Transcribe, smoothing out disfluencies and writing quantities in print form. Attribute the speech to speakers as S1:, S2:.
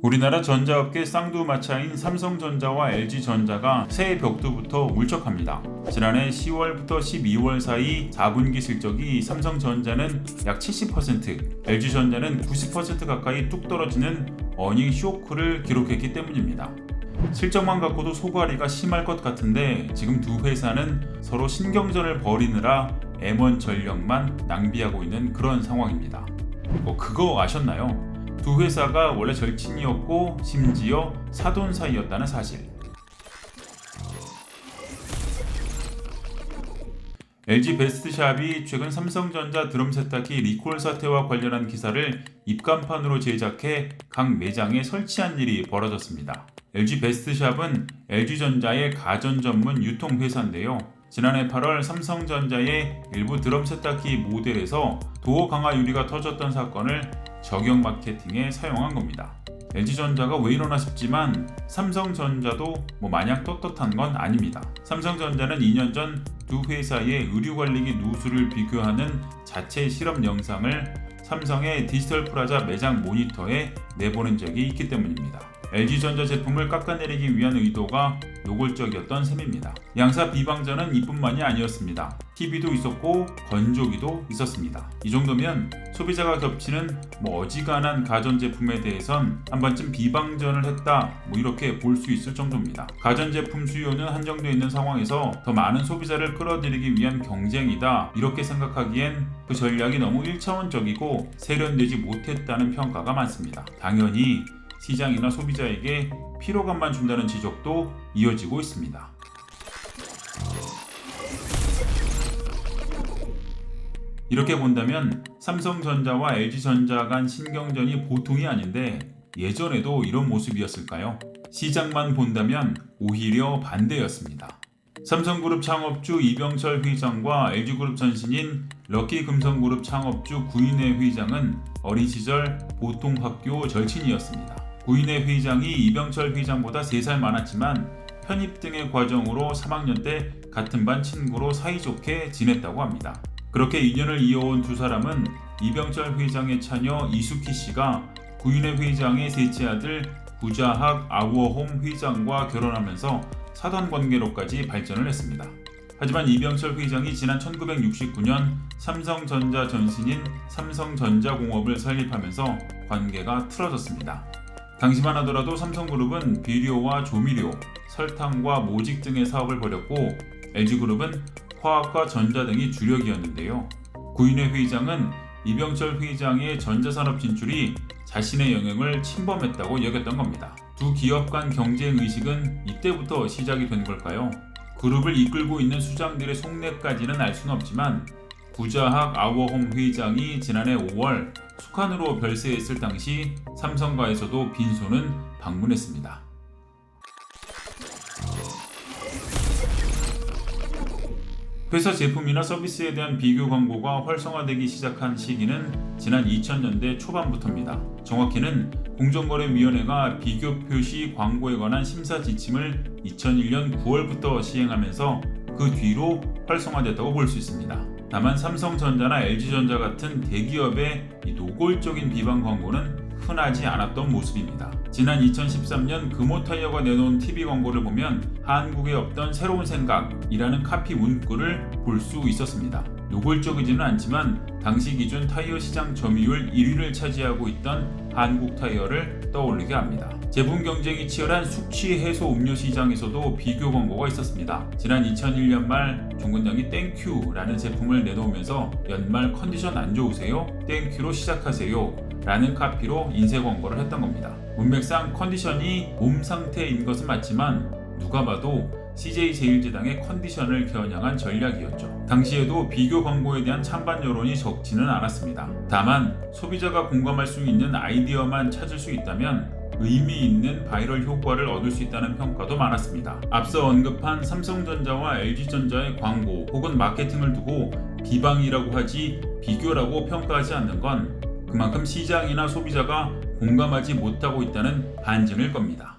S1: 우리나라 전자업계 쌍두마차인 삼성전자와 LG전자가 새해 벽두부터 울적합니다. 지난해 10월부터 12월 사이 4분기 실적이 삼성전자는 약 70%, LG전자는 90% 가까이 뚝 떨어지는 어닝 쇼크를 기록했기 때문입니다. 실적만 갖고도 소갈이가 심할 것 같은데 지금 두 회사는 서로 신경전을 벌이느라 M1 전력만 낭비하고 있는 그런 상황입니다. 그거 아셨나요? 두 회사가 원래 절친이었고 심지어 사돈 사이였다는 사실. LG 베스트샵이 최근 삼성전자 드럼 세탁기 리콜 사태와 관련한 기사를 입간판으로 제작해 각 매장에 설치한 일이 벌어졌습니다. LG 베스트샵은 LG전자의 가전 전문 유통회사인데요. 지난해 8월 삼성전자의 일부 드럼 세탁기 모델에서 도어 강화 유리가 터졌던 사건을 저격 마케팅에 사용한 겁니다. LG전자가 왜 이러나 싶지만 삼성전자도 마냥 떳떳한 건 아닙니다. 삼성전자는 2년 전 두 회사의 의류관리기 누수를 비교하는 자체 실험 영상을 삼성의 디지털 프라자 매장 모니터에 내보낸 적이 있기 때문입니다. LG전자 제품을 깎아내리기 위한 의도가 노골적이었던 셈입니다. 양사 비방전은 이뿐만이 아니었습니다. TV도 있었고 건조기도 있었습니다. 이 정도면 소비자가 겹치는 어지간한 가전제품에 대해선 한 번쯤 비방전을 했다 이렇게 볼 수 있을 정도입니다. 가전제품 수요는 한정되어 있는 상황에서 더 많은 소비자를 끌어들이기 위한 경쟁이다 이렇게 생각하기엔 그 전략이 너무 1차원적이고 세련되지 못했다는 평가가 많습니다. 당연히 시장이나 소비자에게 피로감만 준다는 지적도 이어지고 있습니다. 이렇게 본다면 삼성전자와 LG전자 간 신경전이 보통이 아닌데 예전에도 이런 모습이었을까요? 시장만 본다면 오히려 반대였습니다. 삼성그룹 창업주 이병철 회장과 LG그룹 전신인 럭키금성그룹 창업주 구인회 회장은 어린 시절 보통학교 절친이었습니다. 구인회 회장이 이병철 회장보다 3살 많았지만 편입 등의 과정으로 3학년 때 같은 반 친구로 사이좋게 지냈다고 합니다. 그렇게 인연을 이어온 두 사람은 이병철 회장의 차녀 이수키 씨가 구인회 회장의 셋째 아들 부자학 아워홈 회장과 결혼하면서 사돈 관계로까지 발전을 했습니다. 하지만 이병철 회장이 지난 1969년 삼성전자 전신인 삼성전자공업을 설립하면서 관계가 틀어졌습니다. 당시만 하더라도 삼성그룹은 비료와 조미료, 설탕과 모직 등의 사업을 벌였고 LG그룹은 화학과 전자 등이 주력이었는데요. 구인회 회장은 이병철 회장의 전자산업 진출이 자신의 영역을 침범했다고 여겼던 겁니다. 두 기업 간 경쟁의식은 이때부터 시작이 된 걸까요? 그룹을 이끌고 있는 수장들의 속내까지는 알 수는 없지만 부자학 아워홈 회장이 지난해 5월 북한으로 별세했을 당시 삼성가에서도 빈소는 방문했습니다. 회사 제품이나 서비스에 대한 비교 광고가 활성화되기 시작한 시기는 지난 2000년대 초반부터입니다. 정확히는 공정거래위원회가 비교 표시 광고에 관한 심사 지침을 2001년 9월부터 시행하면서 그 뒤로 활성화됐다고 볼 수 있습니다. 다만 삼성전자나 LG전자 같은 대기업의 이 노골적인 비방 광고는 흔하지 않았던 모습입니다. 지난 2013년 금호타이어가 내놓은 TV 광고를 보면 한국에 없던 새로운 생각이라는 카피 문구를 볼 수 있었습니다. 노골적이지는 않지만 당시 기준 타이어 시장 점유율 1위를 차지하고 있던 한국타이어를 떠올리게 합니다. 제품 경쟁이 치열한 숙취 해소 음료 시장에서도 비교 광고가 있었습니다. 지난 2001년 말 종근당이 땡큐라는 제품을 내놓으면서 연말 컨디션 안 좋으세요? 땡큐로 시작하세요 라는 카피로 인쇄 광고를 했던 겁니다. 문맥상 컨디션이 몸 상태인 것은 맞지만 누가 봐도 CJ제일제당의 컨디션을 겨냥한 전략이었죠. 당시에도 비교 광고에 대한 찬반 여론이 적지는 않았습니다. 다만 소비자가 공감할 수 있는 아이디어만 찾을 수 있다면 의미 있는 바이럴 효과를 얻을 수 있다는 평가도 많았습니다. 앞서 언급한 삼성전자와 LG전자의 광고 혹은 마케팅을 두고 비방이라고 하지 비교라고 평가하지 않는 건 그만큼 시장이나 소비자가 공감하지 못하고 있다는 반증일 겁니다.